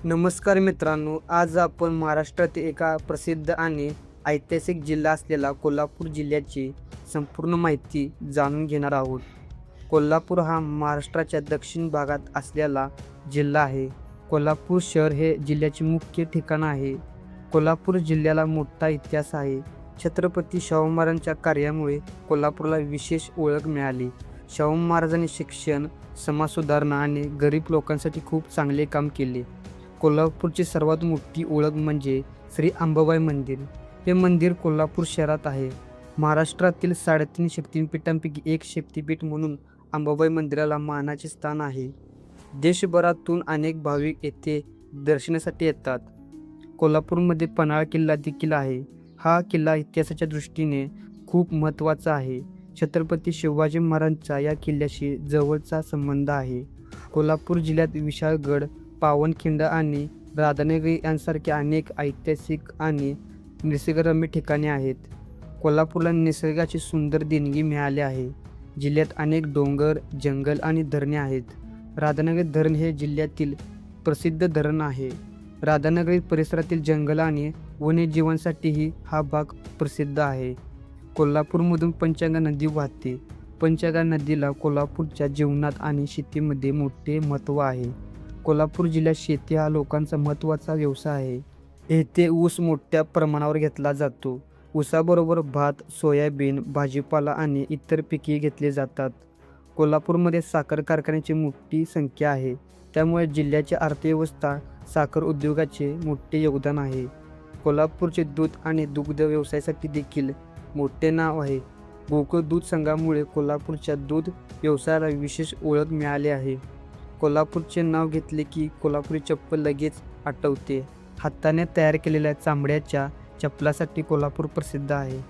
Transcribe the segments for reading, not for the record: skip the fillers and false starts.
नमस्कार मित्रांनो, आज आपण महाराष्ट्रातील एका प्रसिद्ध आणि ऐतिहासिक जिल्हा असलेला कोल्हापूर जिल्ह्याची संपूर्ण माहिती जाणून घेणार आहोत. कोल्हापूर हा महाराष्ट्राच्या दक्षिण भागात असलेला जिल्हा आहे. कोल्हापूर शहर हे जिल्ह्याचे मुख्य ठिकाण आहे. कोल्हापूर जिल्ह्याला मोठा इतिहास आहे. छत्रपती शाहू महाराजांच्या कार्यामुळे कोल्हापूरला विशेष ओळख मिळाली. शाहू महाराजांनी शिक्षण, समाजसुधारणा आणि गरीब लोकांसाठी खूप चांगले काम केले. कोल्हापूरची सर्वात मोठी ओळख म्हणजे श्री अंबाबाई मंदिर. हे मंदिर कोल्हापूर शहरात आहे. महाराष्ट्रातील 3.5 शक्तिपीठांपैकी एक शक्तिपीठ म्हणून अंबाबाई मंदिराला मानाचे स्थान आहे. देशभरातून अनेक भाविक येथे दर्शनासाठी येतात. कोल्हापूरमध्ये पन्हाळा किल्ला देखील आहे. हा किल्ला इतिहासाच्या दृष्टीने खूप महत्त्वाचा आहे. छत्रपती शिवाजी महाराजांचा या किल्ल्याशी जवळचा संबंध आहे. कोल्हापूर जिल्ह्यात विशाळगड, पावनखिंड आणि राधानगरी यांसारखे अनेक ऐतिहासिक आणि निसर्गरम्य ठिकाणे आहेत. कोल्हापूरला निसर्गाची सुंदर देणगी मिळाली आहे. जिल्ह्यात अनेक डोंगर, जंगल आणि धरणे आहेत. राधानगरी धरण हे जिल्ह्यातील प्रसिद्ध धरण आहे. राधानगरी परिसरातील जंगल आणि वन्यजीवांसाठीही हा भाग प्रसिद्ध आहे. कोल्हापूरमधून पंचगंगा नदी वाहते. पंचगंगा नदीला कोल्हापूरच्या जीवनात आणि शेतीमध्ये मोठे महत्त्व आहे. कोल्हापूर जिल्ह्यात शेती हा लोकांचा महत्त्वाचा व्यवसाय आहे. येथे ऊस मोठ्या प्रमाणावर घेतला जातो. ऊसाबरोबर भात, सोयाबीन, भाजीपाला आणि इतर पिके घेतली जातात. कोल्हापूरमध्ये साखर कारखान्याची मोठी संख्या आहे. त्यामुळे जिल्ह्याची अर्थव्यवस्था साखर उद्योगाचे मोठे योगदान आहे. कोल्हापूरचे दूध आणि दुग्ध व्यवसायासाठी देखील मोठे नाव आहे. गोकुळ दूध संघामुळे कोल्हापूरच्या दूध व्यवसायाला विशेष ओळख मिळाली आहे. कोल्हापूरचे नाव घेतले की कोल्हापुरी चप्पल लगेच आठवते. हाताने तयार केलेल्या चामड्याच्या चप्पलासाठी कोल्हापूर प्रसिद्ध आहे.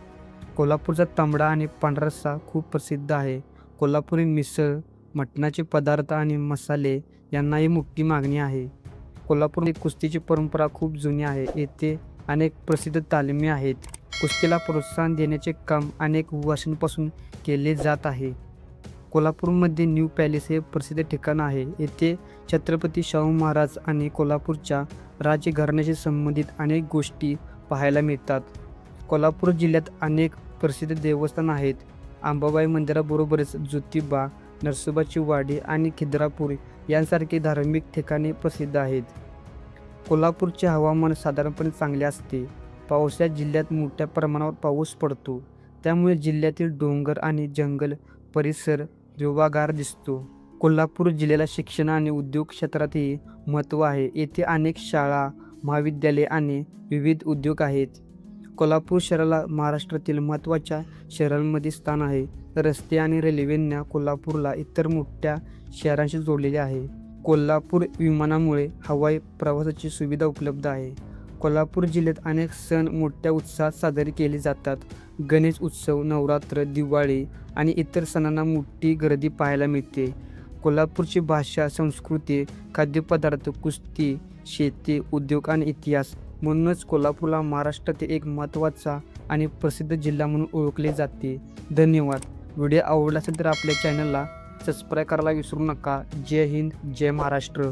कोल्हापूरचा तांबडा आणि पांढरा रस्सा खूप प्रसिद्ध आहे. कोल्हापुरी मिसळ, मटणाचे पदार्थ आणि मसाले यांनाही मोठी मागणी आहे. कोल्हापूरमध्ये कुस्तीची परंपरा खूप जुनी आहे. येथे अनेक प्रसिद्ध तालमी आहेत. कुस्तीला प्रोत्साहन देण्याचे काम अनेक वर्षांपासून केले जात आहे. कोल्हापूरमध्ये न्यू पॅलेस हे प्रसिद्ध ठिकाण आहे. येथे छत्रपती शाहू महाराज आणि कोल्हापूरच्या राजघराण्याशी संबंधित अनेक गोष्टी पाहायला मिळतात. कोल्हापूर जिल्ह्यात अनेक प्रसिद्ध देवस्थान आहेत. अंबाबाई मंदिराबरोबरच ज्योतिबा, नरसोबाची वाडी आणि खिद्रापूर यांसारखी धार्मिक ठिकाणे प्रसिद्ध आहेत. कोल्हापूरचे हवामान साधारणपणे चांगले असते. पावसाळ्यात जिल्ह्यात मोठ्या प्रमाणावर पाऊस पडतो. त्यामुळे जिल्ह्यातील डोंगर आणि जंगल परिसर हिरवागार दिसतो. कोल्हापूर जिल्ह्याला शिक्षण आणि उद्योग क्षेत्रातही महत्त्व आहे. येथे अनेक शाळा, महाविद्यालये आणि विविध उद्योग आहेत. कोल्हापूर शहराला महाराष्ट्रातील महत्त्वाच्या शहरांमध्ये स्थान आहे. रस्ते आणि रेल्वेने कोल्हापूरला इतर मोठ्या शहरांशी जोडलेले आहे. कोल्हापूर विमानामुळे हवाई प्रवासाची सुविधा उपलब्ध आहे. कोल्हापूर जिल्ह्यात अनेक सण मोठ्या उत्साहात साजरे केले जातात. गणेश उत्सव, नवरात्र, दिवाळी आणि इतर सणांना मोठी गर्दी पाहायला मिळते. कोल्हापूरची भाषा, संस्कृती, खाद्यपदार्थ, कुस्ती, शेती, उद्योग आणि इतिहास म्हणूनच कोल्हापूरला महाराष्ट्रातील एक महत्त्वाचा आणि प्रसिद्ध जिल्हा म्हणून ओळखले जाते. धन्यवाद. व्हिडिओ आवडला असेल तर आपल्या चॅनलला सबस्क्राईब करायला विसरू नका. जय हिंद, जय महाराष्ट्र.